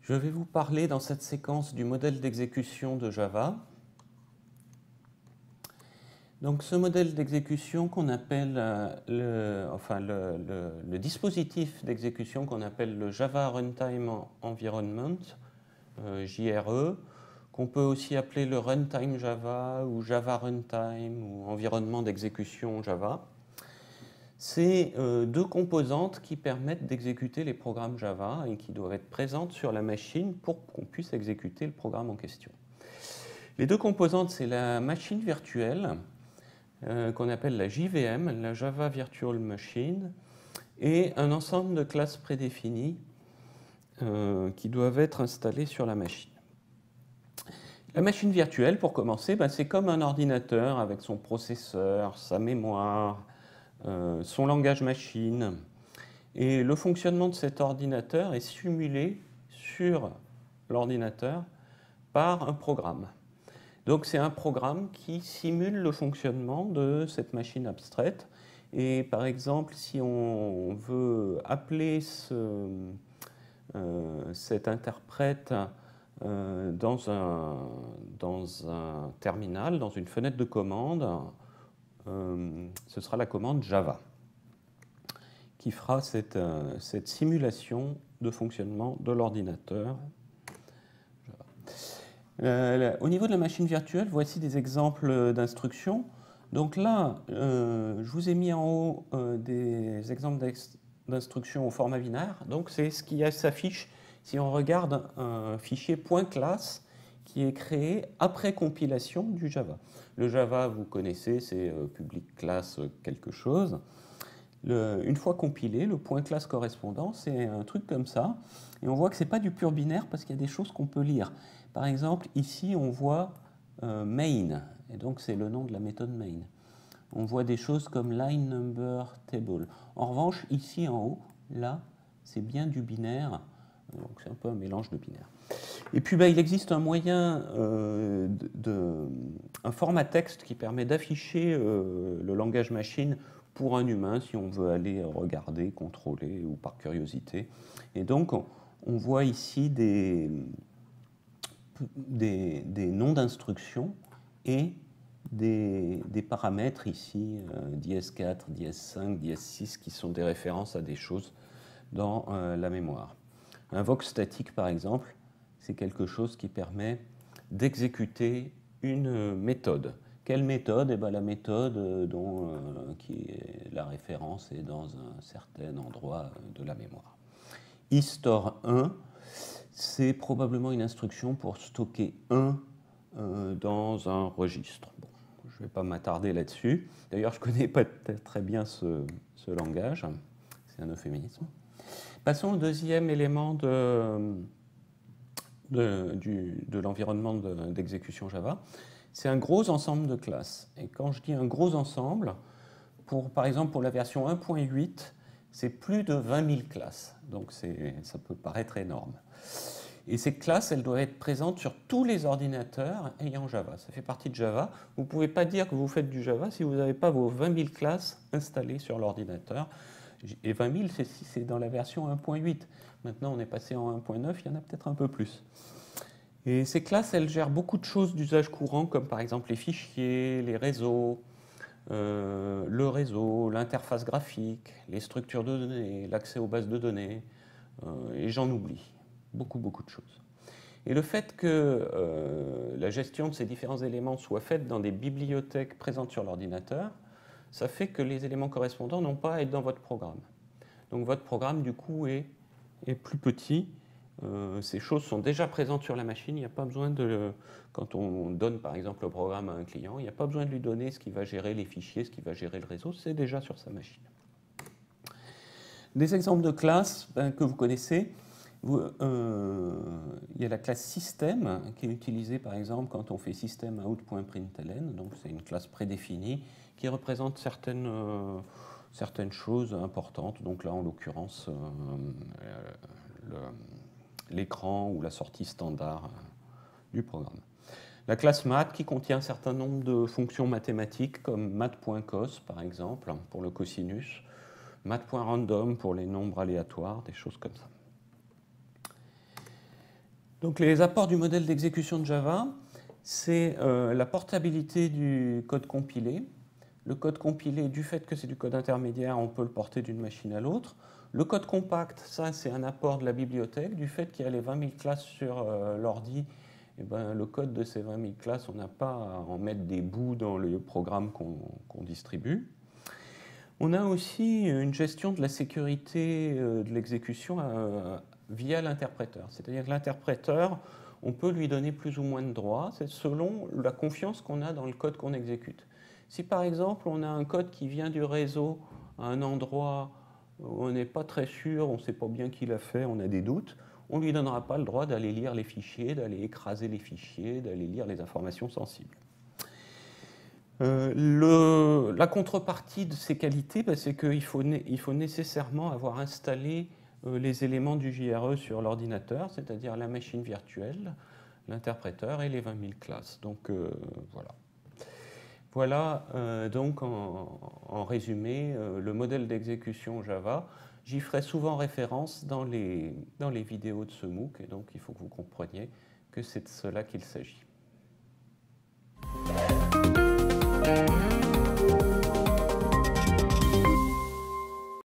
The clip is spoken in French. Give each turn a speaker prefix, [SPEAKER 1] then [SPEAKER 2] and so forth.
[SPEAKER 1] Je vais vous parler dans cette séquence du modèle d'exécution de Java. Donc ce modèle d'exécution qu'on appelle le dispositif d'exécution qu'on appelle le Java Runtime Environment, JRE, qu'on peut aussi appeler le Runtime Java ou Java Runtime ou environnement d'exécution Java. C'est deux composantes qui permettent d'exécuter les programmes Java et qui doivent être présentes sur la machine pour qu'on puisse exécuter le programme en question. Les deux composantes, c'est la machine virtuelle, qu'on appelle la JVM, la Java Virtual Machine, et un ensemble de classes prédéfinies qui doivent être installées sur la machine. La machine virtuelle, pour commencer, c'est comme un ordinateur avec son processeur, sa mémoire, son langage machine. Et le fonctionnement de cet ordinateur est simulé sur l'ordinateur par un programme. Donc c'est un programme qui simule le fonctionnement de cette machine abstraite. Et par exemple, si on veut appeler cet interprète dans un terminal, dans une fenêtre de commande, ce sera la commande Java qui fera cette simulation de fonctionnement de l'ordinateur. Au niveau de la machine virtuelle, voici des exemples d'instructions. Donc là, je vous ai mis en haut des exemples d'instructions au format binaire. Donc c'est ce qui s'affiche si on regarde un fichier .class qui est créé après compilation du Java. Le Java, vous connaissez, c'est public class quelque chose. Une fois compilé, le .class correspondant, c'est un truc comme ça. Et on voit que ce n'est pas du pur binaire parce qu'il y a des choses qu'on peut lire. Par exemple, ici, on voit main, et donc c'est le nom de la méthode main. On voit des choses comme line number table. En revanche, ici en haut, là, c'est bien du binaire. Donc c'est un peu un mélange de binaire. Et puis il existe un moyen, un format texte qui permet d'afficher le langage machine pour un humain si on veut aller regarder, contrôler ou par curiosité. Et donc on voit ici des noms d'instructions et des paramètres ici, dièse4, dièse5, dièse6, qui sont des références à des choses dans la mémoire. Un vox statique, par exemple, c'est quelque chose qui permet d'exécuter une méthode. Quelle méthode? La méthode qui est la référence est dans un certain endroit de la mémoire. eStore1, c'est probablement une instruction pour stocker 1 dans un registre. Bon, je ne vais pas m'attarder là-dessus. D'ailleurs, je ne connais pas très bien ce langage. C'est un euphémisme. Passons au deuxième élément de l'environnement d'exécution Java. C'est un gros ensemble de classes. Et quand je dis un gros ensemble, par exemple pour la version 1.8, c'est plus de 20 000 classes. Donc ça peut paraître énorme. Et ces classes, elles doivent être présentes sur tous les ordinateurs ayant Java. Ça fait partie de Java. Vous ne pouvez pas dire que vous faites du Java si vous n'avez pas vos 20 000 classes installées sur l'ordinateur. Et 20 000, c'est dans la version 1.8. Maintenant, on est passé en 1.9, il y en a peut-être un peu plus. Et ces classes, elles gèrent beaucoup de choses d'usage courant, comme par exemple les fichiers, les réseaux, le réseau, l'interface graphique, les structures de données, l'accès aux bases de données, et j'en oublie. Beaucoup de choses. Et le fait que la gestion de ces différents éléments soit faite dans des bibliothèques présentes sur l'ordinateur, ça fait que les éléments correspondants n'ont pas à être dans votre programme. Donc votre programme, du coup, est plus petit. Ces choses sont déjà présentes sur la machine. Il n'y a pas besoin quand on donne, par exemple, le programme à un client, il n'y a pas besoin de lui donner ce qui va gérer les fichiers, ce qui va gérer le réseau. C'est déjà sur sa machine. Des exemples de classes que vous connaissez. Il y a la classe système qui est utilisée, par exemple, quand on fait systemout.println. Donc c'est une classe prédéfinie qui représente certaines choses importantes. Donc là, en l'occurrence, l'écran ou la sortie standard du programme. La classe math qui contient un certain nombre de fonctions mathématiques comme math.cos, par exemple, pour le cosinus, math.random pour les nombres aléatoires, des choses comme ça. Donc les apports du modèle d'exécution de Java, c'est la portabilité du code compilé. Le code compilé, du fait que c'est du code intermédiaire, on peut le porter d'une machine à l'autre. Le code compact, ça c'est un apport de la bibliothèque. Du fait qu'il y a les 20 000 classes sur l'ordi, eh ben, le code de ces 20 000 classes, on n'a pas à en mettre des bouts dans le programme qu'on distribue. On a aussi une gestion de la sécurité de l'exécution via l'interpréteur. C'est-à-dire que l'interpréteur, on peut lui donner plus ou moins de droits, c'est selon la confiance qu'on a dans le code qu'on exécute. Si par exemple on a un code qui vient du réseau à un endroit où on n'est pas très sûr, on ne sait pas bien qui l'a fait, on a des doutes, on ne lui donnera pas le droit d'aller lire les fichiers, d'aller écraser les fichiers, d'aller lire les informations sensibles. La contrepartie de ces qualités, c'est qu'il faut nécessairement avoir installé les éléments du JRE sur l'ordinateur, c'est-à-dire la machine virtuelle, l'interpréteur et les 20 000 classes. Donc voilà. Voilà donc en résumé le modèle d'exécution Java. J'y ferai souvent référence dans les vidéos de ce MOOC, et donc il faut que vous compreniez que c'est de cela qu'il s'agit.